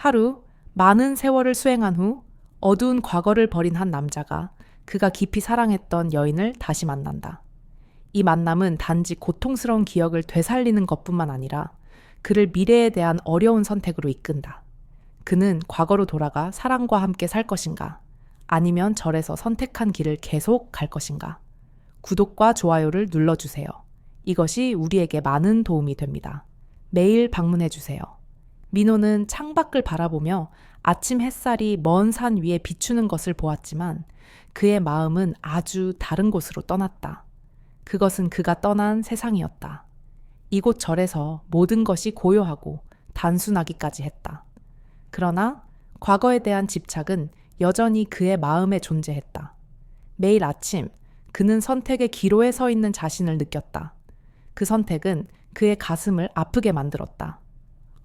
하루, 많은 세월을 수행한 후 어두운 과거를 버린 한 남자가 그가 깊이 사랑했던 여인을 다시 만난다. 이 만남은 단지 고통스러운 기억을 되살리는 것뿐만 아니라 그를 미래에 대한 어려운 선택으로 이끈다. 그는 과거로 돌아가 사랑과 함께 살 것인가? 아니면 절에서 선택한 길을 계속 갈 것인가? 구독과 좋아요를 눌러주세요. 이것이 우리에게 많은 도움이 됩니다. 매일 방문해주세요. 민호는 창밖을 바라보며 아침 햇살이 먼 산 위에 비추는 것을 보았지만 그의 마음은 아주 다른 곳으로 떠났다. 그것은 그가 떠난 세상이었다. 이곳 절에서 모든 것이 고요하고 단순하기까지 했다. 그러나 과거에 대한 집착은 여전히 그의 마음에 존재했다. 매일 아침 그는 선택의 기로에 서 있는 자신을 느꼈다. 그 선택은 그의 가슴을 아프게 만들었다.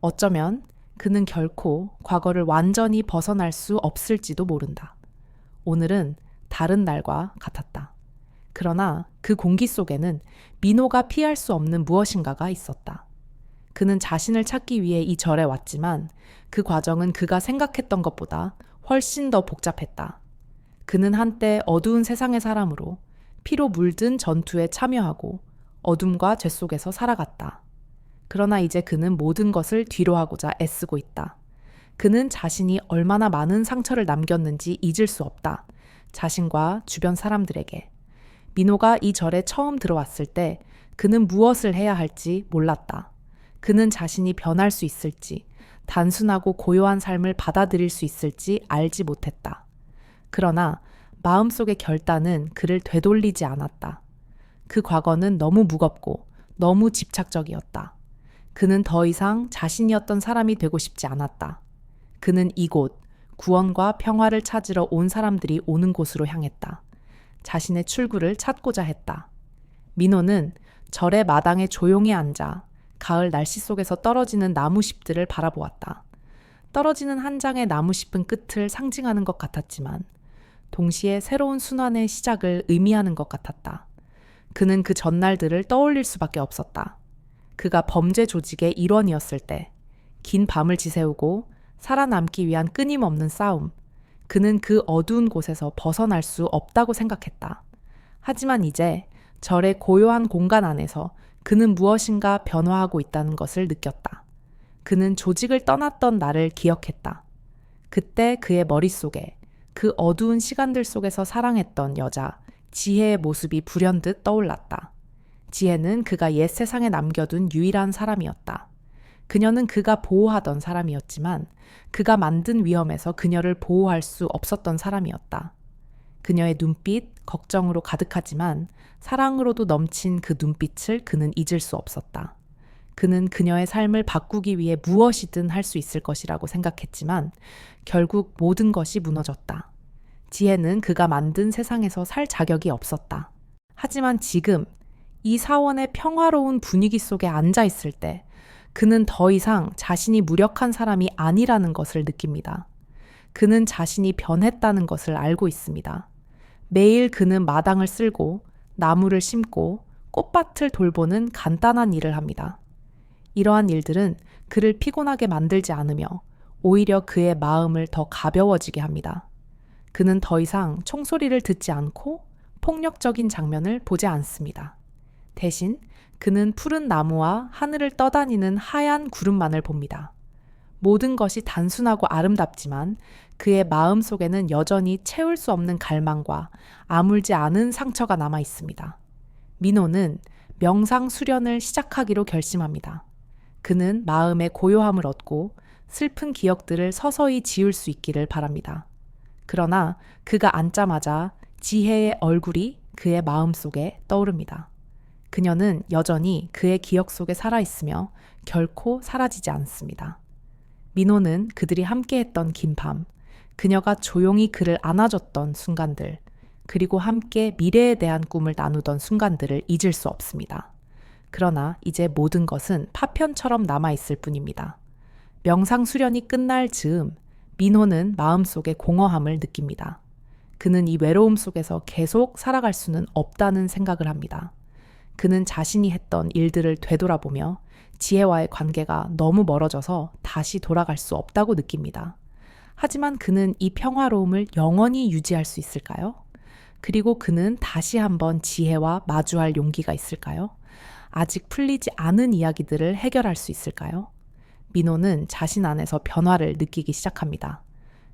어쩌면 그는 결코 과거를 완전히 벗어날 수 없을지도 모른다. 오늘은 다른 날과 같았다. 그러나 그 공기 속에는 민호가 피할 수 없는 무엇인가가 있었다. 그는 자신을 찾기 위해 이 절에 왔지만 그 과정은 그가 생각했던 것보다 훨씬 더 복잡했다. 그는 한때 어두운 세상의 사람으로 피로 물든 전투에 참여하고 어둠과 죄 속에서 살아갔다. 그러나 이제 그는 모든 것을 뒤로하고자 애쓰고 있다. 그는 자신이 얼마나 많은 상처를 남겼는지 잊을 수 없다. 자신과 주변 사람들에게. 민호가 이 절에 처음 들어왔을 때 그는 무엇을 해야 할지 몰랐다. 그는 자신이 변할 수 있을지, 단순하고 고요한 삶을 받아들일 수 있을지 알지 못했다. 그러나 마음속의 결단은 그를 되돌리지 않았다. 그 과거는 너무 무겁고 너무 집착적이었다. 그는 더 이상 자신이었던 사람이 되고 싶지 않았다. 그는 이곳, 구원과 평화를 찾으러 온 사람들이 오는 곳으로 향했다. 자신의 출구를 찾고자 했다. 민호는 절의 마당에 조용히 앉아 가을 날씨 속에서 떨어지는 나무잎들을 바라보았다. 떨어지는 한 장의 나무잎은 끝을 상징하는 것 같았지만 동시에 새로운 순환의 시작을 의미하는 것 같았다. 그는 그 전날들을 떠올릴 수밖에 없었다. 그가 범죄 조직의 일원이었을 때, 긴 밤을 지새우고 살아남기 위한 끊임없는 싸움, 그는 그 어두운 곳에서 벗어날 수 없다고 생각했다. 하지만 이제 절의 고요한 공간 안에서 그는 무엇인가 변화하고 있다는 것을 느꼈다. 그는 조직을 떠났던 날을 기억했다. 그때 그의 머릿속에 그 어두운 시간들 속에서 사랑했던 여자, 지혜의 모습이 불현듯 떠올랐다. 지혜는 그가 옛 세상에 남겨둔 유일한 사람이었다. 그녀는 그가 보호하던 사람이었지만 그가 만든 위험에서 그녀를 보호할 수 없었던 사람이었다. 그녀의 눈빛, 걱정으로 가득하지만 사랑으로도 넘친 그 눈빛을 그는 잊을 수 없었다. 그는 그녀의 삶을 바꾸기 위해 무엇이든 할 수 있을 것이라고 생각했지만 결국 모든 것이 무너졌다. 지혜는 그가 만든 세상에서 살 자격이 없었다. 하지만 지금 이 사원의 평화로운 분위기 속에 앉아 있을 때 그는 더 이상 자신이 무력한 사람이 아니라는 것을 느낍니다. 그는 자신이 변했다는 것을 알고 있습니다. 매일 그는 마당을 쓸고 나무를 심고 꽃밭을 돌보는 간단한 일을 합니다. 이러한 일들은 그를 피곤하게 만들지 않으며 오히려 그의 마음을 더 가벼워지게 합니다. 그는 더 이상 총소리를 듣지 않고 폭력적인 장면을 보지 않습니다. 대신 그는 푸른 나무와 하늘을 떠다니는 하얀 구름만을 봅니다. 모든 것이 단순하고 아름답지만 그의 마음 속에는 여전히 채울 수 없는 갈망과 아물지 않은 상처가 남아 있습니다. 민호는 명상 수련을 시작하기로 결심합니다. 그는 마음의 고요함을 얻고 슬픈 기억들을 서서히 지울 수 있기를 바랍니다. 그러나 그가 앉자마자 지혜의 얼굴이 그의 마음 속에 떠오릅니다. 그녀는 여전히 그의 기억 속에 살아있으며 결코 사라지지 않습니다. 민호는 그들이 함께했던 긴 밤, 그녀가 조용히 그를 안아줬던 순간들, 그리고 함께 미래에 대한 꿈을 나누던 순간들을 잊을 수 없습니다. 그러나 이제 모든 것은 파편처럼 남아있을 뿐입니다. 명상 수련이 끝날 즈음 민호는 마음속에 공허함을 느낍니다. 그는 이 외로움 속에서 계속 살아갈 수는 없다는 생각을 합니다. 그는 자신이 했던 일들을 되돌아보며 지혜와의 관계가 너무 멀어져서 다시 돌아갈 수 없다고 느낍니다. 하지만 그는 이 평화로움을 영원히 유지할 수 있을까요? 그리고 그는 다시 한번 지혜와 마주할 용기가 있을까요? 아직 풀리지 않은 이야기들을 해결할 수 있을까요? 민호는 자신 안에서 변화를 느끼기 시작합니다.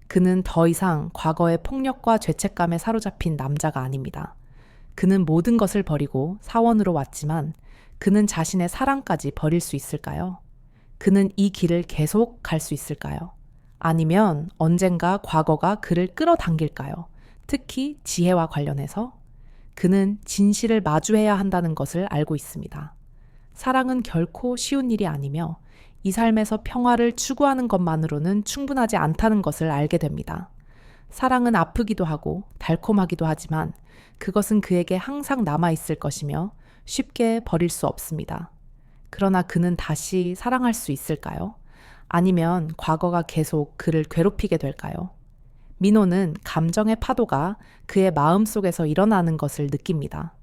그는 더 이상 과거의 폭력과 죄책감에 사로잡힌 남자가 아닙니다. 그는 모든 것을 버리고 사원으로 왔지만 그는 자신의 사랑까지 버릴 수 있을까요? 그는 이 길을 계속 갈 수 있을까요? 아니면 언젠가 과거가 그를 끌어당길까요? 특히 지혜와 관련해서 그는 진실을 마주해야 한다는 것을 알고 있습니다. 사랑은 결코 쉬운 일이 아니며 이 삶에서 평화를 추구하는 것만으로는 충분하지 않다는 것을 알게 됩니다. 사랑은 아프기도 하고 달콤하기도 하지만 그것은 그에게 항상 남아있을 것이며 쉽게 버릴 수 없습니다. 그러나 그는 다시 사랑할 수 있을까요? 아니면 과거가 계속 그를 괴롭히게 될까요? 민호는 감정의 파도가 그의 마음속에서 일어나는 것을 느낍니다.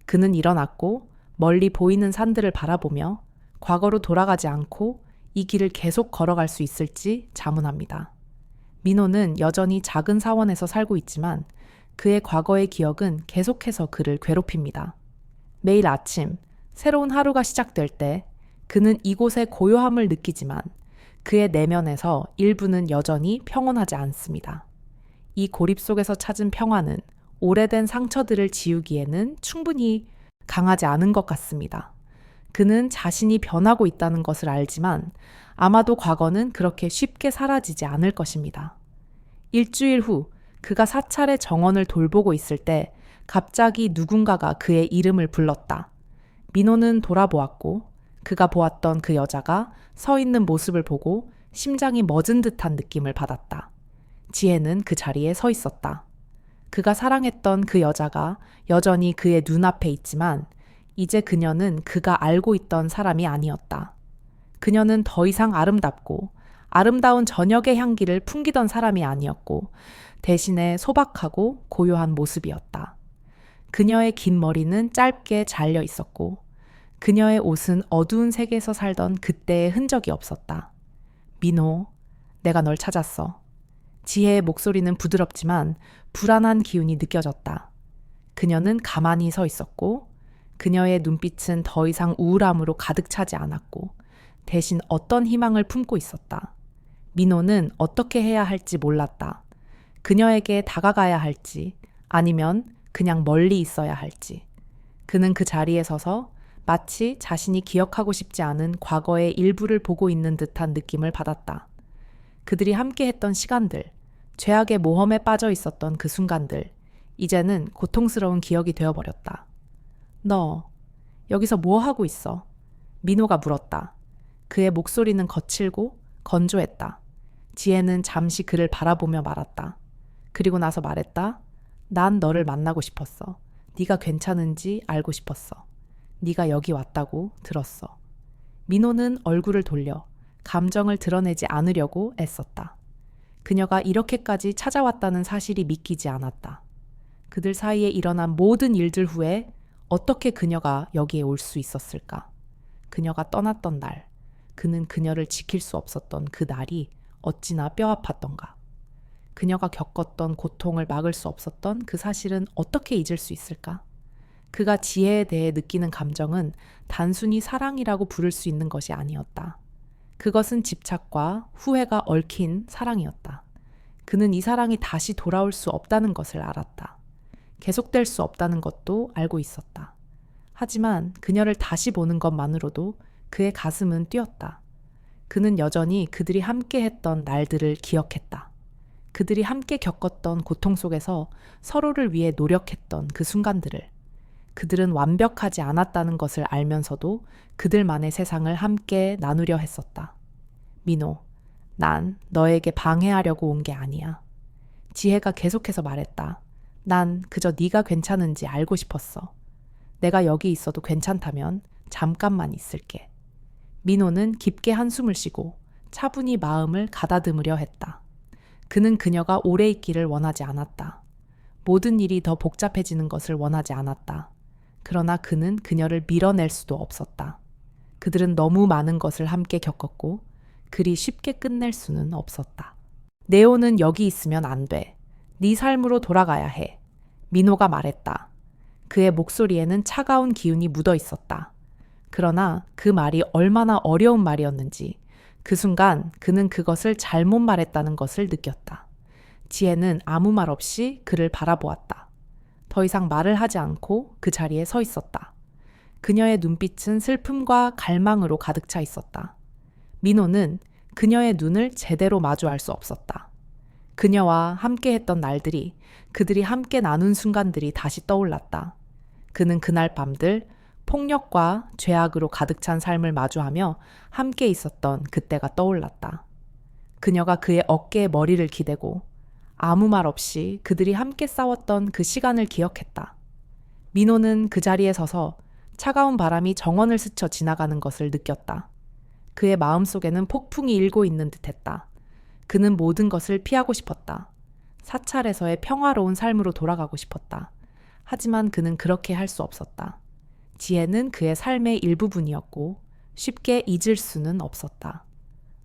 그는 일어났고 멀리 보이는 산들을 바라보며 과거로 돌아가지 않고 이 길을 계속 걸어갈 수 있을지 자문합니다. 민호는 여전히 작은 사원에서 살고 있지만 그의 과거의 기억은 계속해서 그를 괴롭힙니다. 매일 아침 새로운 하루가 시작될 때 그는 이곳의 고요함을 느끼지만 그의 내면에서 일부는 여전히 평온하지 않습니다. 이 고립 속에서 찾은 평화는 오래된 상처들을 지우기에는 충분히 강하지 않은 것 같습니다. 그는 자신이 변하고 있다는 것을 알지만 아마도 과거는 그렇게 쉽게 사라지지 않을 것입니다. 일주일 후 그가 사찰의 정원을 돌보고 있을 때 갑자기 누군가가 그의 이름을 불렀다. 민호는 돌아보았고 그가 보았던 그 여자가 서 있는 모습을 보고 심장이 멎은 듯한 느낌을 받았다. 지혜는 그 자리에 서 있었다. 그가 사랑했던 그 여자가 여전히 그의 눈앞에 있지만 이제 그녀는 그가 알고 있던 사람이 아니었다. 그녀는 더 이상 아름답고 아름다운 저녁의 향기를 풍기던 사람이 아니었고 대신에 소박하고 고요한 모습이었다. 그녀의 긴 머리는 짧게 잘려 있었고 그녀의 옷은 어두운 색에서 살던 그때의 흔적이 없었다. 민호, 내가 널 찾았어. 지혜의 목소리는 부드럽지만 불안한 기운이 느껴졌다. 그녀는 가만히 서 있었고 그녀의 눈빛은 더 이상 우울함으로 가득 차지 않았고 대신 어떤 희망을 품고 있었다. 민호는 어떻게 해야 할지 몰랐다. 그녀에게 다가가야 할지 아니면 그냥 멀리 있어야 할지. 그는 그 자리에 서서 마치 자신이 기억하고 싶지 않은 과거의 일부를 보고 있는 듯한 느낌을 받았다. 그들이 함께 했던 시간들, 죄악의 모험에 빠져 있었던 그 순간들, 이제는 고통스러운 기억이 되어버렸다. 너, 여기서 뭐 하고 있어? 민호가 물었다. 그의 목소리는 거칠고 건조했다. 지혜는 잠시 그를 바라보며 말았다. 그리고 나서 말했다. 난 너를 만나고 싶었어. 네가 괜찮은지 알고 싶었어. 네가 여기 왔다고 들었어. 민호는 얼굴을 돌려 감정을 드러내지 않으려고 애썼다. 그녀가 이렇게까지 찾아왔다는 사실이 믿기지 않았다. 그들 사이에 일어난 모든 일들 후에 어떻게 그녀가 여기에 올 수 있었을까? 그녀가 떠났던 날, 그는 그녀를 지킬 수 없었던 그 날이 어찌나 뼈아팠던가. 그녀가 겪었던 고통을 막을 수 없었던 그 사실은 어떻게 잊을 수 있을까? 그가 지혜에 대해 느끼는 감정은 단순히 사랑이라고 부를 수 있는 것이 아니었다. 그것은 집착과 후회가 얽힌 사랑이었다. 그는 이 사랑이 다시 돌아올 수 없다는 것을 알았다. 계속될 수 없다는 것도 알고 있었다. 하지만 그녀를 다시 보는 것만으로도 그의 가슴은 뛰었다. 그는 여전히 그들이 함께 했던 날들을 기억했다. 그들이 함께 겪었던 고통 속에서 서로를 위해 노력했던 그 순간들을. 그들은 완벽하지 않았다는 것을 알면서도 그들만의 세상을 함께 나누려 했었다. 민호, 난 너에게 방해하려고 온 게 아니야. 지혜가 계속해서 말했다. 난 그저 네가 괜찮은지 알고 싶었어. 내가 여기 있어도 괜찮다면 잠깐만 있을게. 민호는 깊게 한숨을 쉬고 차분히 마음을 가다듬으려 했다. 그는 그녀가 오래 있기를 원하지 않았다. 모든 일이 더 복잡해지는 것을 원하지 않았다. 그러나 그는 그녀를 밀어낼 수도 없었다. 그들은 너무 많은 것을 함께 겪었고 그리 쉽게 끝낼 수는 없었다. 네오는 여기 있으면 안 돼. 네 삶으로 돌아가야 해. 민호가 말했다. 그의 목소리에는 차가운 기운이 묻어 있었다. 그러나 그 말이 얼마나 어려운 말이었는지 그 순간 그는 그것을 잘못 말했다는 것을 느꼈다. 지혜는 아무 말 없이 그를 바라보았다. 더 이상 말을 하지 않고 그 자리에 서 있었다. 그녀의 눈빛은 슬픔과 갈망으로 가득 차 있었다. 민호는 그녀의 눈을 제대로 마주할 수 없었다. 그녀와 함께 했던 날들이, 그들이 함께 나눈 순간들이 다시 떠올랐다. 그는 그날 밤들 폭력과 죄악으로 가득 찬 삶을 마주하며 함께 있었던 그때가 떠올랐다. 그녀가 그의 어깨에 머리를 기대고 아무 말 없이 그들이 함께 싸웠던 그 시간을 기억했다. 민호는 그 자리에 서서 차가운 바람이 정원을 스쳐 지나가는 것을 느꼈다. 그의 마음속에는 폭풍이 일고 있는 듯했다. 그는 모든 것을 피하고 싶었다. 사찰에서의 평화로운 삶으로 돌아가고 싶었다. 하지만 그는 그렇게 할 수 없었다. 지혜는 그의 삶의 일부분이었고 쉽게 잊을 수는 없었다.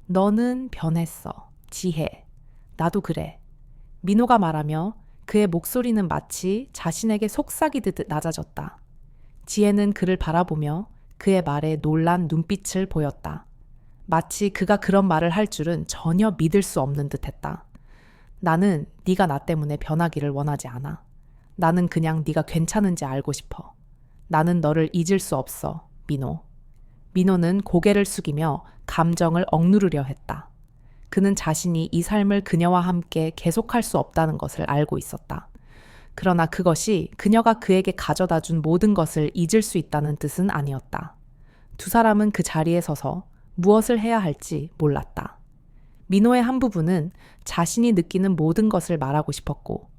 너는 변했어, 지혜. 나도 그래. 민호가 말하며 그의 목소리는 마치 자신에게 속삭이듯 낮아졌다. 지혜는 그를 바라보며 그의 말에 놀란 눈빛을 보였다. 마치 그가 그런 말을 할 줄은 전혀 믿을 수 없는 듯했다. 나는 네가 나 때문에 변하기를 원하지 않아. 나는 그냥 네가 괜찮은지 알고 싶어. 나는 너를 잊을 수 없어, 민호. 민호는 고개를 숙이며 감정을 억누르려 했다. 그는 자신이 이 삶을 그녀와 함께 계속할 수 없다는 것을 알고 있었다. 그러나 그것이 그녀가 그에게 가져다 준 모든 것을 잊을 수 있다는 뜻은 아니었다. 두 사람은 그 자리에 서서 무엇을 해야 할지 몰랐다. 민호의 한 부분은 자신이 느끼는 모든 것을 말하고 싶었고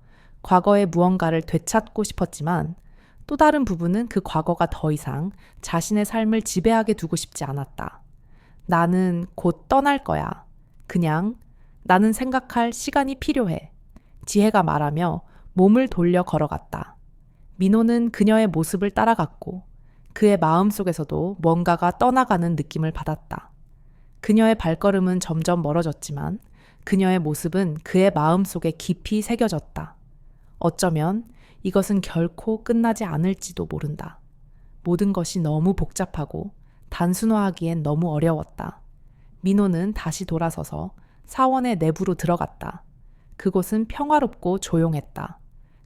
과거의 무언가를 되찾고 싶었지만 또 다른 부분은 그 과거가 더 이상 자신의 삶을 지배하게 두고 싶지 않았다. 나는 곧 떠날 거야. 그냥 나는 생각할 시간이 필요해. 지혜가 말하며 몸을 돌려 걸어갔다. 민호는 그녀의 모습을 따라갔고 그의 마음속에서도 뭔가가 떠나가는 느낌을 받았다. 그녀의 발걸음은 점점 멀어졌지만 그녀의 모습은 그의 마음속에 깊이 새겨졌다. 어쩌면 이것은 결코 끝나지 않을지도 모른다. 모든 것이 너무 복잡하고 단순화하기엔 너무 어려웠다. 민호는 다시 돌아서서 사원의 내부로 들어갔다. 그곳은 평화롭고 조용했다.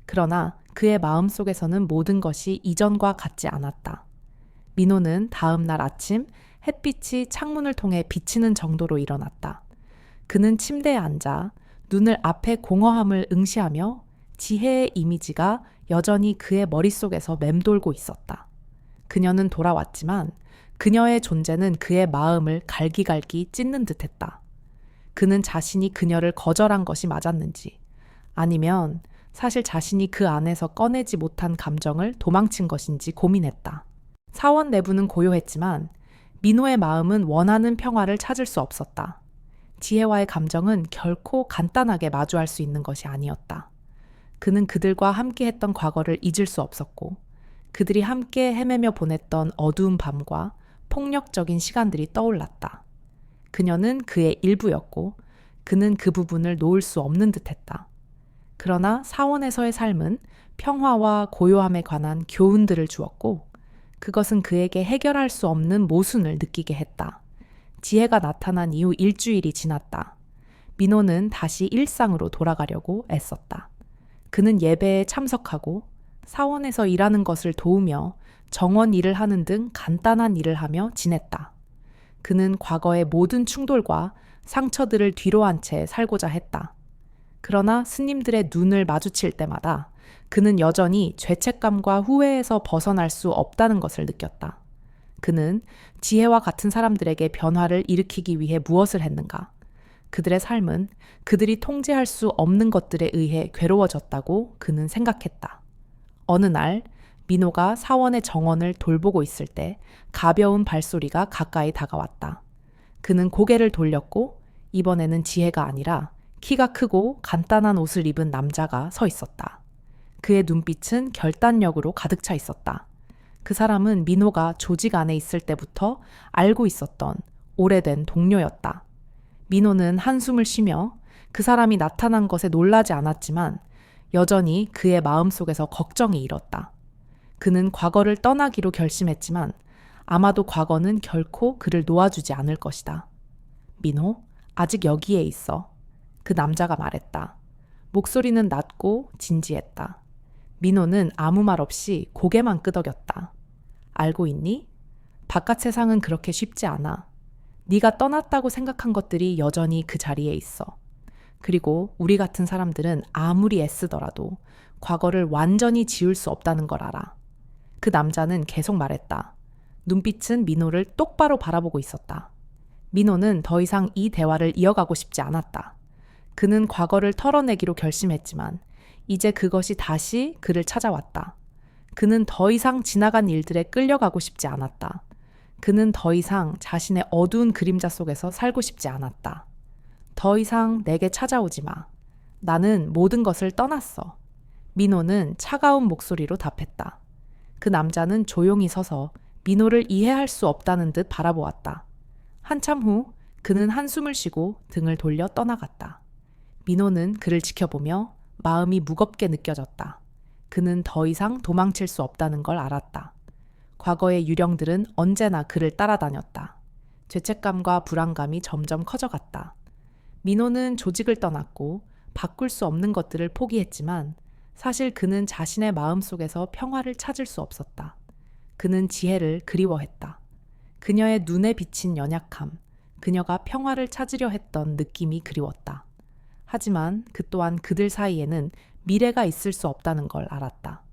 그러나 그의 마음속에서는 모든 것이 이전과 같지 않았다. 민호는 다음 날 아침 햇빛이 창문을 통해 비치는 정도로 일어났다. 그는 침대에 앉아 눈을 앞의 공허함을 응시하며 지혜의 이미지가 여전히 그의 머릿속에서 맴돌고 있었다. 그녀는 돌아왔지만 그녀의 존재는 그의 마음을 갈기갈기 찢는 듯했다. 그는 자신이 그녀를 거절한 것이 맞았는지 아니면 사실 자신이 그 안에서 꺼내지 못한 감정을 도망친 것인지 고민했다. 사원 내부는 고요했지만 민호의 마음은 원하는 평화를 찾을 수 없었다. 지혜와의 감정은 결코 간단하게 마주할 수 있는 것이 아니었다. 그는 그들과 함께 했던 과거를 잊을 수 없었고 그들이 함께 헤매며 보냈던 어두운 밤과 폭력적인 시간들이 떠올랐다. 그녀는 그의 일부였고 그는 그 부분을 놓을 수 없는 듯했다. 그러나 사원에서의 삶은 평화와 고요함에 관한 교훈들을 주었고 그것은 그에게 해결할 수 없는 모순을 느끼게 했다. 지혜가 나타난 이후 일주일이 지났다. 민호는 다시 일상으로 돌아가려고 애썼다. 그는 예배에 참석하고 사원에서 일하는 것을 도우며 정원 일을 하는 등 간단한 일을 하며 지냈다. 그는 과거의 모든 충돌과 상처들을 뒤로 한 채 살고자 했다. 그러나 스님들의 눈을 마주칠 때마다 그는 여전히 죄책감과 후회에서 벗어날 수 없다는 것을 느꼈다. 그는 지혜와 같은 사람들에게 변화를 일으키기 위해 무엇을 했는가? 그들의 삶은 그들이 통제할 수 없는 것들에 의해 괴로워졌다고 그는 생각했다. 어느 날 민호가 사원의 정원을 돌보고 있을 때 가벼운 발소리가 가까이 다가왔다. 그는 고개를 돌렸고 이번에는 지혜가 아니라 키가 크고 간단한 옷을 입은 남자가 서 있었다. 그의 눈빛은 결단력으로 가득 차 있었다. 그 사람은 민호가 조직 안에 있을 때부터 알고 있었던 오래된 동료였다. 민호는 한숨을 쉬며 그 사람이 나타난 것에 놀라지 않았지만 여전히 그의 마음속에서 걱정이 일었다. 그는 과거를 떠나기로 결심했지만 아마도 과거는 결코 그를 놓아주지 않을 것이다. 민호, 아직 여기에 있어. 그 남자가 말했다. 목소리는 낮고 진지했다. 민호는 아무 말 없이 고개만 끄덕였다. 알고 있니? 바깥 세상은 그렇게 쉽지 않아. 네가 떠났다고 생각한 것들이 여전히 그 자리에 있어. 그리고 우리 같은 사람들은 아무리 애쓰더라도 과거를 완전히 지울 수 없다는 걸 알아. 그 남자는 계속 말했다. 눈빛은 민호를 똑바로 바라보고 있었다. 민호는 더 이상 이 대화를 이어가고 싶지 않았다. 그는 과거를 털어내기로 결심했지만 이제 그것이 다시 그를 찾아왔다. 그는 더 이상 지나간 일들에 끌려가고 싶지 않았다. 그는 더 이상 자신의 어두운 그림자 속에서 살고 싶지 않았다. 더 이상 내게 찾아오지 마. 나는 모든 것을 떠났어. 민호는 차가운 목소리로 답했다. 그 남자는 조용히 서서 민호를 이해할 수 없다는 듯 바라보았다. 한참 후 그는 한숨을 쉬고 등을 돌려 떠나갔다. 민호는 그를 지켜보며 마음이 무겁게 느껴졌다. 그는 더 이상 도망칠 수 없다는 걸 알았다. 과거의 유령들은 언제나 그를 따라다녔다. 죄책감과 불안감이 점점 커져갔다. 민호는 조직을 떠났고 바꿀 수 없는 것들을 포기했지만 사실 그는 자신의 마음속에서 평화를 찾을 수 없었다. 그는 지혜를 그리워했다. 그녀의 눈에 비친 연약함, 그녀가 평화를 찾으려 했던 느낌이 그리웠다. 하지만 그 또한 그들 사이에는 미래가 있을 수 없다는 걸 알았다.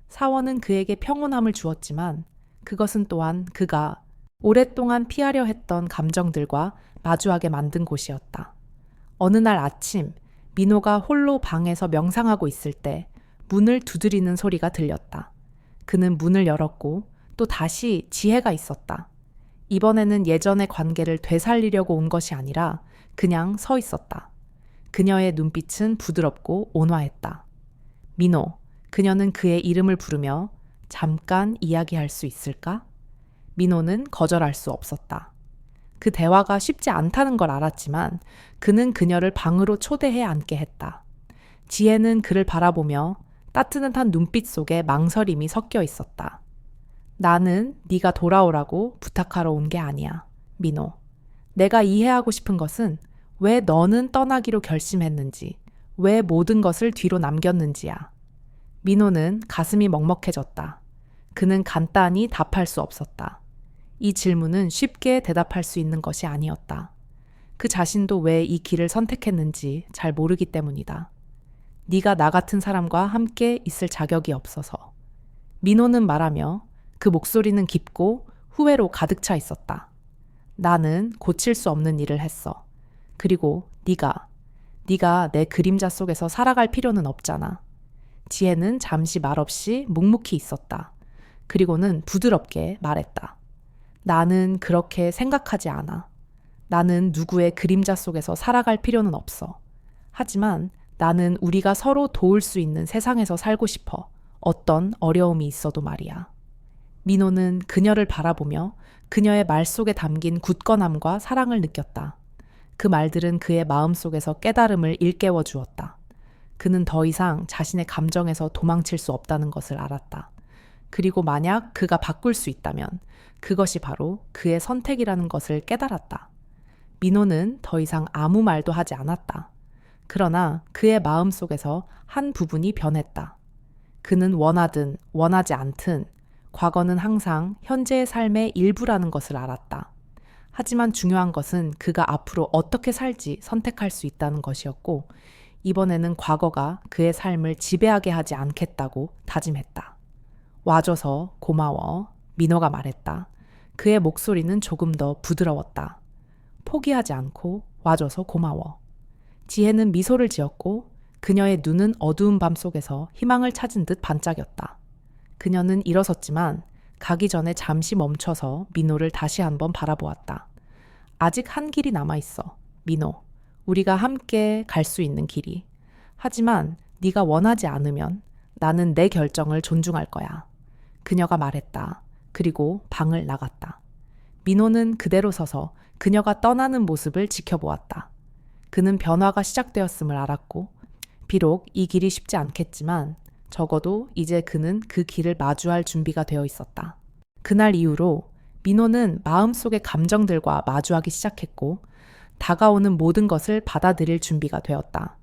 사원은 그에게 평온함을 주었지만 그것은 또한 그가 오랫동안 피하려 했던 감정들과 마주하게 만든 곳이었다. 어느 날 아침, 민호가 홀로 방에서 명상하고 있을 때 문을 두드리는 소리가 들렸다. 그는 문을 열었고 또 다시 지혜가 있었다. 이번에는 예전의 관계를 되살리려고 온 것이 아니라 그냥 서 있었다. 그녀의 눈빛은 부드럽고 온화했다. 민호, 그녀는 그의 이름을 부르며 잠깐 이야기할 수 있을까? 민호는 거절할 수 없었다. 그 대화가 쉽지 않다는 걸 알았지만 그는 그녀를 방으로 초대해 앉게 했다. 지혜는 그를 바라보며 따뜻한 눈빛 속에 망설임이 섞여 있었다. 나는 네가 돌아오라고 부탁하러 온 게 아니야, 민호. 내가 이해하고 싶은 것은 왜 너는 떠나기로 결심했는지, 왜 모든 것을 뒤로 남겼는지야. 민호는 가슴이 먹먹해졌다. 그는 간단히 답할 수 없었다. 이 질문은 쉽게 대답할 수 있는 것이 아니었다. 그 자신도 왜 이 길을 선택했는지 잘 모르기 때문이다. 네가 나 같은 사람과 함께 있을 자격이 없어서. 민호는 말하며 그 목소리는 깊고 후회로 가득 차 있었다. 나는 고칠 수 없는 일을 했어. 그리고 네가 내 그림자 속에서 살아갈 필요는 없잖아. 지혜는 잠시 말없이 묵묵히 있었다. 그리고는 부드럽게 말했다. 나는 그렇게 생각하지 않아. 나는 누구의 그림자 속에서 살아갈 필요는 없어. 하지만 나는 우리가 서로 도울 수 있는 세상에서 살고 싶어. 어떤 어려움이 있어도 말이야. 민호는 그녀를 바라보며 그녀의 말 속에 담긴 굳건함과 사랑을 느꼈다. 그 말들은 그의 마음속에서 깨달음을 일깨워 주었다. 그는 더 이상 자신의 감정에서 도망칠 수 없다는 것을 알았다. 그리고 만약 그가 바꿀 수 있다면 그것이 바로 그의 선택이라는 것을 깨달았다. 민호는 더 이상 아무 말도 하지 않았다. 그러나 그의 마음속에서 한 부분이 변했다. 그는 원하든 원하지 않든 과거는 항상 현재의 삶의 일부라는 것을 알았다. 하지만 중요한 것은 그가 앞으로 어떻게 살지 선택할 수 있다는 것이었고 이번에는 과거가 그의 삶을 지배하게 하지 않겠다고 다짐했다. 와줘서 고마워. 민호가 말했다. 그의 목소리는 조금 더 부드러웠다. 포기하지 않고 와줘서 고마워. 지혜는 미소를 지었고 그녀의 눈은 어두운 밤 속에서 희망을 찾은 듯 반짝였다. 그녀는 일어섰지만 가기 전에 잠시 멈춰서 민호를 다시 한번 바라보았다. 아직 한 길이 남아있어. 민호, 우리가 함께 갈 수 있는 길이. 하지만 네가 원하지 않으면 나는 내 결정을 존중할 거야. 그녀가 말했다. 그리고 방을 나갔다. 민호는 그대로 서서 그녀가 떠나는 모습을 지켜보았다. 그는 변화가 시작되었음을 알았고, 비록 이 길이 쉽지 않겠지만 적어도 이제 그는 그 길을 마주할 준비가 되어 있었다. 그날 이후로 민호는 마음속의 감정들과 마주하기 시작했고, 다가오는 모든 것을 받아들일 준비가 되었다.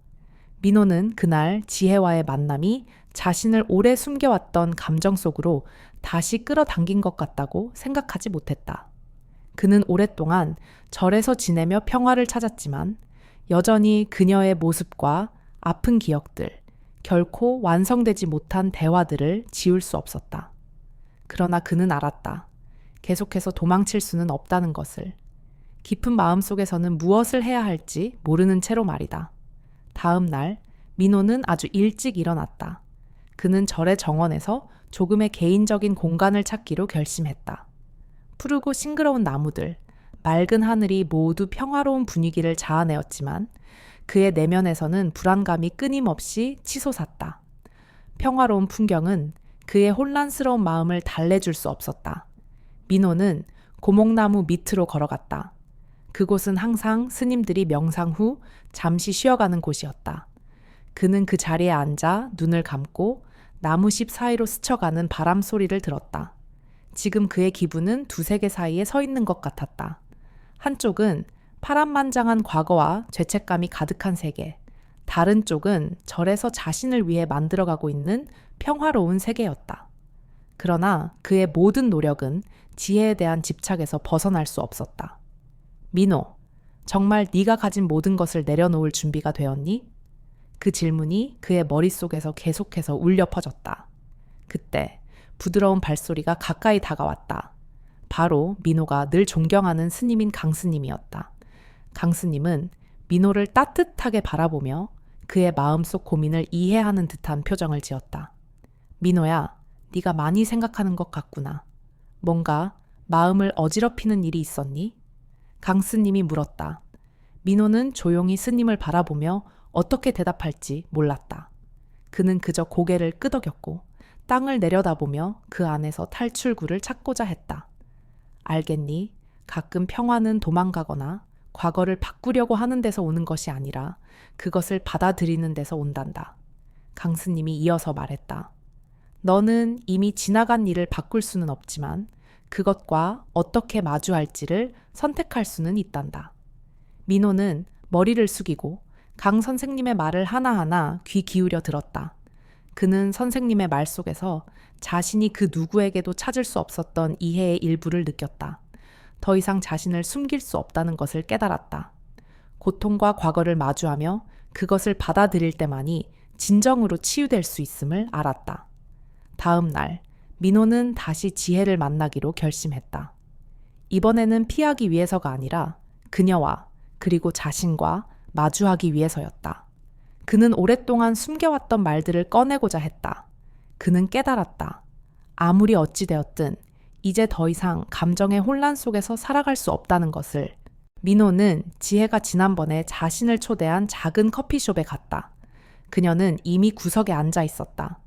민호는 그날 지혜와의 만남이 자신을 오래 숨겨왔던 감정 속으로 다시 끌어당긴 것 같다고 생각하지 못했다. 그는 오랫동안 절에서 지내며 평화를 찾았지만 여전히 그녀의 모습과 아픈 기억들, 결코 완성되지 못한 대화들을 지울 수 없었다. 그러나 그는 알았다. 계속해서 도망칠 수는 없다는 것을. 깊은 마음속에서는 무엇을 해야 할지 모르는 채로 말이다. 다음 날 민호는 아주 일찍 일어났다. 그는 절의 정원에서 조금의 개인적인 공간을 찾기로 결심했다. 푸르고 싱그러운 나무들, 맑은 하늘이 모두 평화로운 분위기를 자아내었지만 그의 내면에서는 불안감이 끊임없이 치솟았다. 평화로운 풍경은 그의 혼란스러운 마음을 달래줄 수 없었다. 민호는 고목나무 밑으로 걸어갔다. 그곳은 항상 스님들이 명상 후 잠시 쉬어가는 곳이었다. 그는 그 자리에 앉아 눈을 감고 나무십 사이로 스쳐가는 바람 소리를 들었다. 지금 그의 기분은 두 세계 사이에 서 있는 것 같았다. 한쪽은 파란만장한 과거와 죄책감이 가득한 세계, 다른 쪽은 절에서 자신을 위해 만들어가고 있는 평화로운 세계였다. 그러나 그의 모든 노력은 지혜에 대한 집착에서 벗어날 수 없었다. 민호, 정말 네가 가진 모든 것을 내려놓을 준비가 되었니? 그 질문이 그의 머릿속에서 계속해서 울려 퍼졌다. 그때 부드러운 발소리가 가까이 다가왔다. 바로 민호가 늘 존경하는 스님인 강스님이었다. 강스님은 민호를 따뜻하게 바라보며 그의 마음속 고민을 이해하는 듯한 표정을 지었다. 민호야, 네가 많이 생각하는 것 같구나. 뭔가 마음을 어지럽히는 일이 있었니? 강스님이 물었다. 민호는 조용히 스님을 바라보며 어떻게 대답할지 몰랐다. 그는 그저 고개를 끄덕였고 땅을 내려다보며 그 안에서 탈출구를 찾고자 했다. 알겠니? 가끔 평화는 도망가거나 과거를 바꾸려고 하는 데서 오는 것이 아니라 그것을 받아들이는 데서 온단다. 강스님이 이어서 말했다. 너는 이미 지나간 일을 바꿀 수는 없지만 그것과 어떻게 마주할지를 선택할 수는 있단다. 민호는 머리를 숙이고 강 선생님의 말을 하나하나 귀 기울여 들었다. 그는 선생님의 말 속에서 자신이 그 누구에게도 찾을 수 없었던 이해의 일부를 느꼈다. 더 이상 자신을 숨길 수 없다는 것을 깨달았다. 고통과 과거를 마주하며 그것을 받아들일 때만이 진정으로 치유될 수 있음을 알았다. 다음 날, 민호는 다시 지혜를 만나기로 결심했다. 이번에는 피하기 위해서가 아니라 그녀와 그리고 자신과 마주하기 위해서였다. 그는 오랫동안 숨겨왔던 말들을 꺼내고자 했다. 그는 깨달았다. 아무리 어찌되었든 이제 더 이상 감정의 혼란 속에서 살아갈 수 없다는 것을. 민호는 지혜가 지난번에 자신을 초대한 작은 커피숍에 갔다. 그녀는 이미 구석에 앉아 있었다.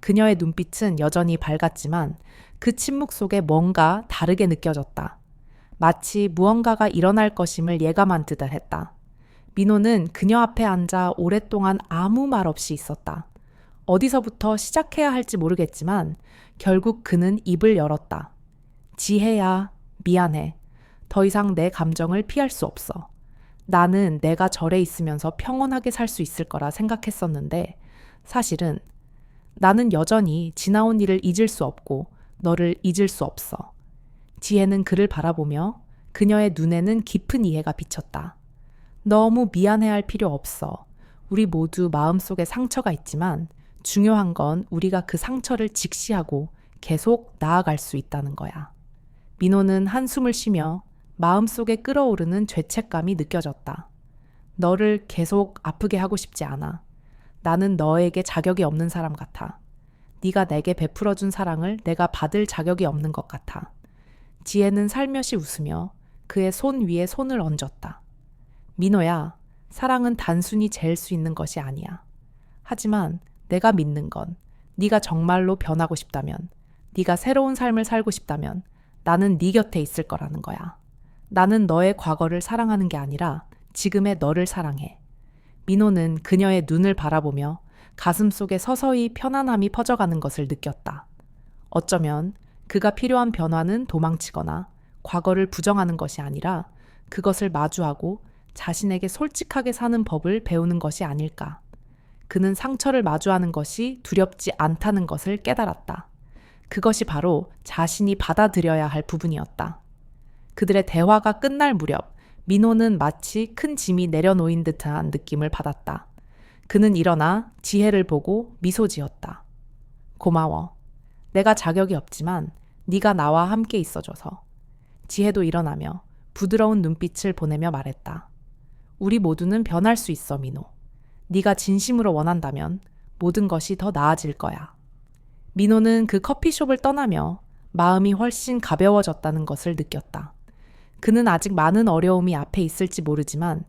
그녀의 눈빛은 여전히 밝았지만 그 침묵 속에 뭔가 다르게 느껴졌다. 마치 무언가가 일어날 것임을 예감한 듯 했다. 민호는 그녀 앞에 앉아 오랫동안 아무 말 없이 있었다. 어디서부터 시작해야 할지 모르겠지만 결국 그는 입을 열었다. 지혜야, 미안해. 더 이상 내 감정을 피할 수 없어. 나는 내가 절에 있으면서 평온하게 살 수 있을 거라 생각했었는데 사실은 나는 여전히 지나온 일을 잊을 수 없고 너를 잊을 수 없어. 지혜는 그를 바라보며 그녀의 눈에는 깊은 이해가 비쳤다. 너무 미안해할 필요 없어. 우리 모두 마음속에 상처가 있지만 중요한 건 우리가 그 상처를 직시하고 계속 나아갈 수 있다는 거야. 민호는 한숨을 쉬며 마음속에 끓어오르는 죄책감이 느껴졌다. 너를 계속 아프게 하고 싶지 않아. 나는 너에게 자격이 없는 사람 같아. 네가 내게 베풀어준 사랑을 내가 받을 자격이 없는 것 같아. 지혜는 살며시 웃으며 그의 손 위에 손을 얹었다. 민호야, 사랑은 단순히 잴 수 있는 것이 아니야. 하지만 내가 믿는 건 네가 정말로 변하고 싶다면 네가 새로운 삶을 살고 싶다면 나는 네 곁에 있을 거라는 거야. 나는 너의 과거를 사랑하는 게 아니라 지금의 너를 사랑해. 민호는 그녀의 눈을 바라보며 가슴속에 서서히 편안함이 퍼져가는 것을 느꼈다. 어쩌면 그가 필요한 변화는 도망치거나 과거를 부정하는 것이 아니라 그것을 마주하고 자신에게 솔직하게 사는 법을 배우는 것이 아닐까. 그는 상처를 마주하는 것이 두렵지 않다는 것을 깨달았다. 그것이 바로 자신이 받아들여야 할 부분이었다. 그들의 대화가 끝날 무렵 민호는 마치 큰 짐이 내려놓인 듯한 느낌을 받았다. 그는 일어나 지혜를 보고 미소 지었다. 고마워. 내가 자격이 없지만 네가 나와 함께 있어줘서. 지혜도 일어나며 부드러운 눈빛을 보내며 말했다. 우리 모두는 변할 수 있어, 민호. 네가 진심으로 원한다면 모든 것이 더 나아질 거야. 민호는 그 커피숍을 떠나며 마음이 훨씬 가벼워졌다는 것을 느꼈다. 그는 아직 많은 어려움이 앞에 있을지 모르지만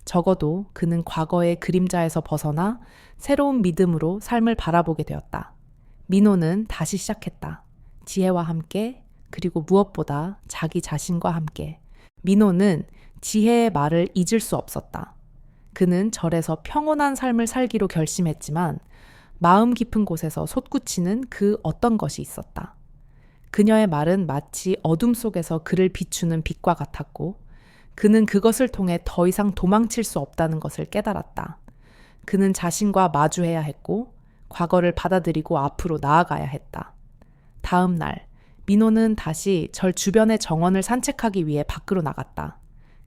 적어도 그는 과거의 그림자에서 벗어나 새로운 믿음으로 삶을 바라보게 되었다. 민호는 다시 시작했다. 지혜와 함께, 그리고 무엇보다 자기 자신과 함께. 민호는 지혜의 말을 잊을 수 없었다. 그는 절에서 평온한 삶을 살기로 결심했지만 마음 깊은 곳에서 솟구치는 그 어떤 것이 있었다. 그녀의 말은 마치 어둠 속에서 그를 비추는 빛과 같았고 그는 그것을 통해 더 이상 도망칠 수 없다는 것을 깨달았다. 그는 자신과 마주해야 했고 과거를 받아들이고 앞으로 나아가야 했다. 다음 날 민호는 다시 절 주변의 정원을 산책하기 위해 밖으로 나갔다.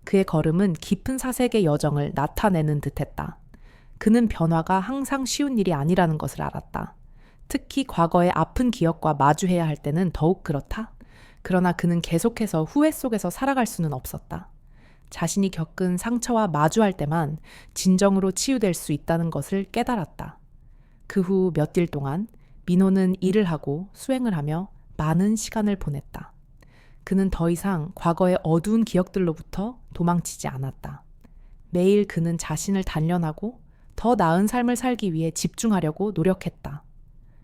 그의 걸음은 깊은 사색의 여정을 나타내는 듯했다. 그는 변화가 항상 쉬운 일이 아니라는 것을 알았다. 특히 과거의 아픈 기억과 마주해야 할 때는 더욱 그렇다. 그러나 그는 계속해서 후회 속에서 살아갈 수는 없었다. 자신이 겪은 상처와 마주할 때만 진정으로 치유될 수 있다는 것을 깨달았다. 그 후 몇 일 동안 민호는 일을 하고 수행을 하며 많은 시간을 보냈다. 그는 더 이상 과거의 어두운 기억들로부터 도망치지 않았다. 매일 그는 자신을 단련하고 더 나은 삶을 살기 위해 집중하려고 노력했다.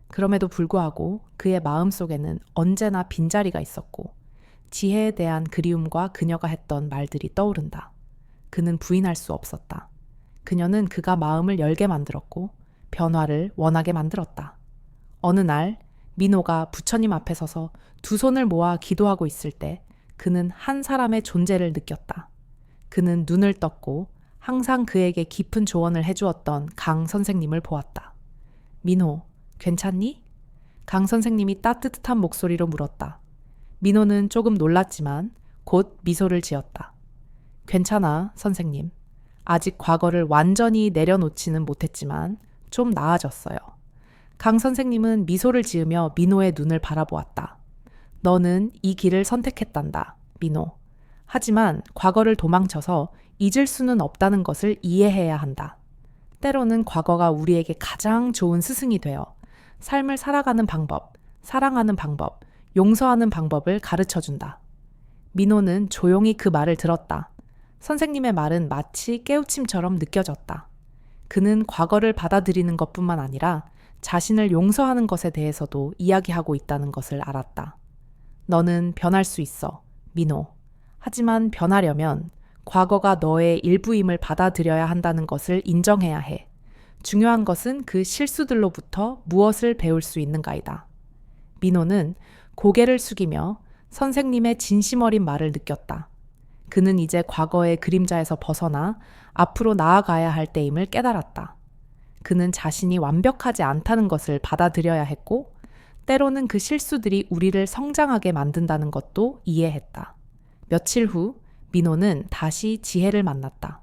그럼에도 불구하고 그의 마음속에는 언제나 빈자리가 있었고 지혜에 대한 그리움과 그녀가 했던 말들이 떠오른다. 그는 부인할 수 없었다. 그녀는 그가 마음을 열게 만들었고 변화를 원하게 만들었다. 어느 날 민호가 부처님 앞에 서서 두 손을 모아 기도하고 있을 때 그는 한 사람의 존재를 느꼈다. 그는 눈을 떴고 항상 그에게 깊은 조언을 해주었던 강 선생님을 보았다. 민호, 괜찮니? 강 선생님이 따뜻한 목소리로 물었다. 민호는 조금 놀랐지만 곧 미소를 지었다. 괜찮아, 선생님. 아직 과거를 완전히 내려놓지는 못했지만 좀 나아졌어요. 강 선생님은 미소를 지으며 민호의 눈을 바라보았다. 너는 이 길을 선택했단다, 민호. 하지만 과거를 도망쳐서 잊을 수는 없다는 것을 이해해야 한다. 때로는 과거가 우리에게 가장 좋은 스승이 되어 삶을 살아가는 방법, 사랑하는 방법, 용서하는 방법을 가르쳐준다. 민호는 조용히 그 말을 들었다. 선생님의 말은 마치 깨우침처럼 느껴졌다. 그는 과거를 받아들이는 것뿐만 아니라 자신을 용서하는 것에 대해서도 이야기하고 있다는 것을 알았다. 너는 변할 수 있어, 민호. 하지만 변하려면 과거가 너의 일부임을 받아들여야 한다는 것을 인정해야 해. 중요한 것은 그 실수들로부터 무엇을 배울 수 있는가이다. 민호는 고개를 숙이며 선생님의 진심 어린 말을 느꼈다. 그는 이제 과거의 그림자에서 벗어나 앞으로 나아가야 할 때임을 깨달았다. 그는 자신이 완벽하지 않다는 것을 받아들여야 했고, 때로는 그 실수들이 우리를 성장하게 만든다는 것도 이해했다. 며칠 후 민호는 다시 지혜를 만났다.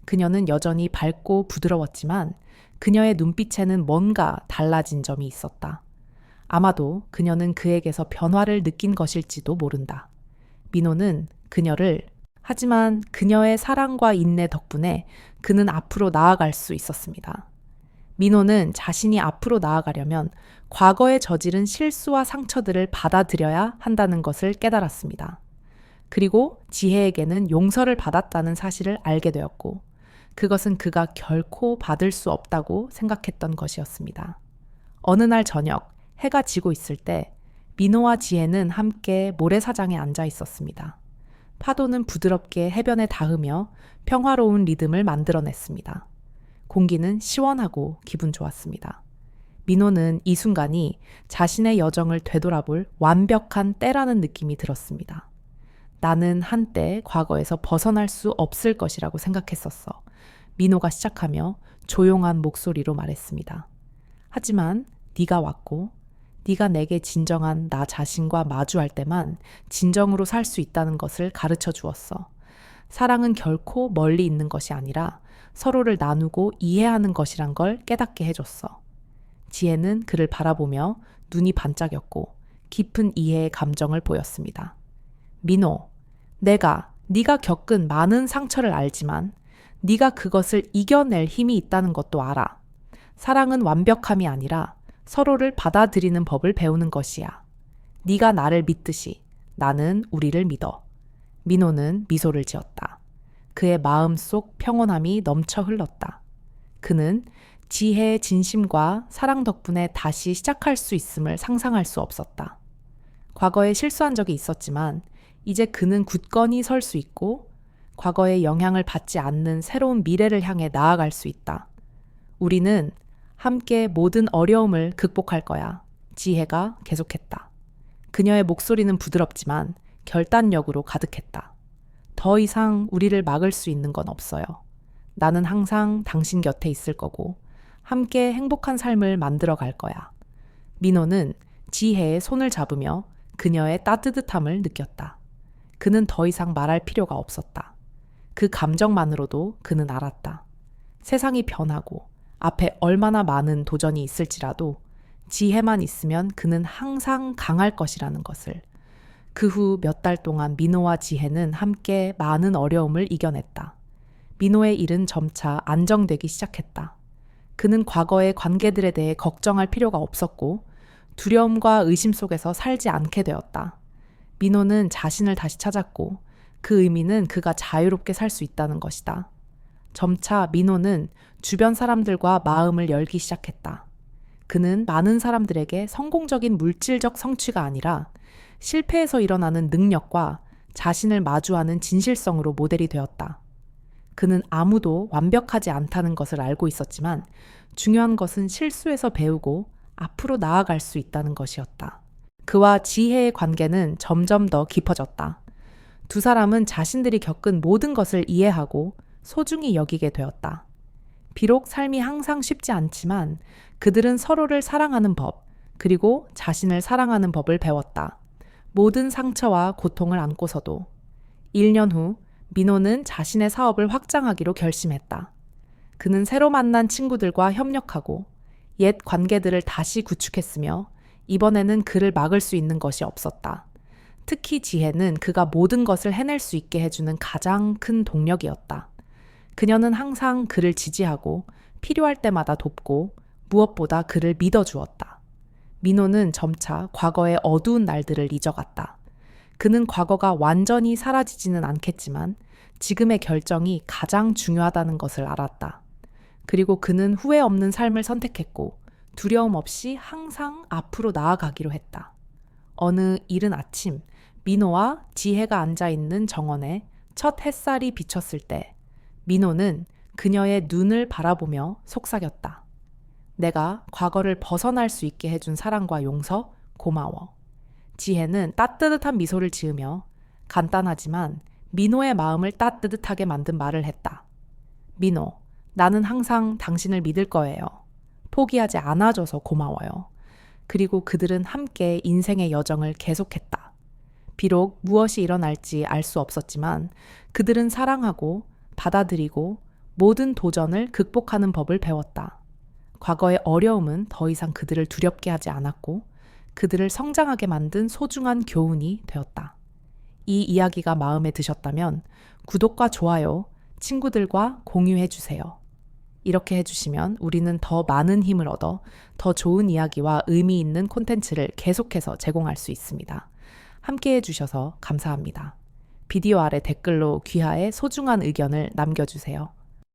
그녀는 여전히 밝고 부드러웠지만 그녀의 눈빛에는 뭔가 달라진 점이 있었다. 아마도 그녀는 그에게서 변화를 느낀 것일지도 모른다. 민호는 그녀를 하지만 그녀의 사랑과 인내 덕분에 그는 앞으로 나아갈 수 있었습니다. 민호는 자신이 앞으로 나아가려면 과거에 저지른 실수와 상처들을 받아들여야 한다는 것을 깨달았습니다. 그리고 지혜에게는 용서를 받았다는 사실을 알게 되었고 그것은 그가 결코 받을 수 없다고 생각했던 것이었습니다. 어느 날 저녁 해가 지고 있을 때 민호와 지혜는 함께 모래사장에 앉아 있었습니다. 파도는 부드럽게 해변에 닿으며 평화로운 리듬을 만들어냈습니다. 공기는 시원하고 기분 좋았습니다. 민호는 이 순간이 자신의 여정을 되돌아볼 완벽한 때라는 느낌이 들었습니다. 나는 한때 과거에서 벗어날 수 없을 것이라고 생각했었어. 민호가 시작하며 조용한 목소리로 말했습니다. 하지만 네가 왔고 네가 내게 진정한 나 자신과 마주할 때만 진정으로 살 수 있다는 것을 가르쳐 주었어. 사랑은 결코 멀리 있는 것이 아니라 서로를 나누고 이해하는 것이란 걸 깨닫게 해줬어. 지혜는 그를 바라보며 눈이 반짝였고 깊은 이해의 감정을 보였습니다. 민호, 네가 겪은 많은 상처를 알지만 네가 그것을 이겨낼 힘이 있다는 것도 알아. 사랑은 완벽함이 아니라 서로를 받아들이는 법을 배우는 것이야. 네가 나를 믿듯이 나는 우리를 믿어. 민호는 미소를 지었다. 그의 마음속 평온함이 넘쳐 흘렀다. 그는 지혜의 진심과 사랑 덕분에 다시 시작할 수 있음을 상상할 수 없었다. 과거에 실수한 적이 있었지만 이제 그는 굳건히 설 수 있고 과거의 영향을 받지 않는 새로운 미래를 향해 나아갈 수 있다. 우리는 함께 모든 어려움을 극복할 거야. 지혜가 계속했다. 그녀의 목소리는 부드럽지만 결단력으로 가득했다. 더 이상 우리를 막을 수 있는 건 없어요. 나는 항상 당신 곁에 있을 거고 함께 행복한 삶을 만들어 갈 거야. 민호는 지혜의 손을 잡으며 그녀의 따뜻함을 느꼈다. 그는 더 이상 말할 필요가 없었다. 그 감정만으로도 그는 알았다. 세상이 변하고 앞에 얼마나 많은 도전이 있을지라도 지혜만 있으면 그는 항상 강할 것이라는 것을. 그 후 몇 달 동안 민호와 지혜는 함께 많은 어려움을 이겨냈다. 민호의 일은 점차 안정되기 시작했다. 그는 과거의 관계들에 대해 걱정할 필요가 없었고 두려움과 의심 속에서 살지 않게 되었다. 민호는 자신을 다시 찾았고 그 의미는 그가 자유롭게 살 수 있다는 것이다. 점차 민호는 주변 사람들과 마음을 열기 시작했다. 그는 많은 사람들에게 성공적인 물질적 성취가 아니라 실패에서 일어나는 능력과 자신을 마주하는 진실성으로 모델이 되었다. 그는 아무도 완벽하지 않다는 것을 알고 있었지만 중요한 것은 실수에서 배우고 앞으로 나아갈 수 있다는 것이었다. 그와 지혜의 관계는 점점 더 깊어졌다. 두 사람은 자신들이 겪은 모든 것을 이해하고 소중히 여기게 되었다. 비록 삶이 항상 쉽지 않지만 그들은 서로를 사랑하는 법, 그리고 자신을 사랑하는 법을 배웠다. 모든 상처와 고통을 안고서도. 1년 후 민호는 자신의 사업을 확장하기로 결심했다. 그는 새로 만난 친구들과 협력하고 옛 관계들을 다시 구축했으며 이번에는 그를 막을 수 있는 것이 없었다. 특히 지혜는 그가 모든 것을 해낼 수 있게 해주는 가장 큰 동력이었다. 그녀는 항상 그를 지지하고 필요할 때마다 돕고 무엇보다 그를 믿어주었다. 민호는 점차 과거의 어두운 날들을 잊어갔다. 그는 과거가 완전히 사라지지는 않겠지만 지금의 결정이 가장 중요하다는 것을 알았다. 그리고 그는 후회 없는 삶을 선택했고 두려움 없이 항상 앞으로 나아가기로 했다. 어느 이른 아침 민호와 지혜가 앉아있는 정원에 첫 햇살이 비쳤을 때 민호는 그녀의 눈을 바라보며 속삭였다. 내가 과거를 벗어날 수 있게 해준 사랑과 용서 고마워. 지혜는 따뜻한 미소를 지으며 간단하지만 민호의 마음을 따뜻하게 만든 말을 했다. 민호, 나는 항상 당신을 믿을 거예요. 포기하지 않아줘서 고마워요. 그리고 그들은 함께 인생의 여정을 계속했다. 비록 무엇이 일어날지 알 수 없었지만 그들은 사랑하고 받아들이고 모든 도전을 극복하는 법을 배웠다. 과거의 어려움은 더 이상 그들을 두렵게 하지 않았고 그들을 성장하게 만든 소중한 교훈이 되었다. 이 이야기가 마음에 드셨다면 구독과 좋아요, 친구들과 공유해 주세요. 이렇게 해주시면 우리는 더 많은 힘을 얻어 더 좋은 이야기와 의미 있는 콘텐츠를 계속해서 제공할 수 있습니다. 함께 해주셔서 감사합니다. 비디오 아래 댓글로 귀하의 소중한 의견을 남겨주세요.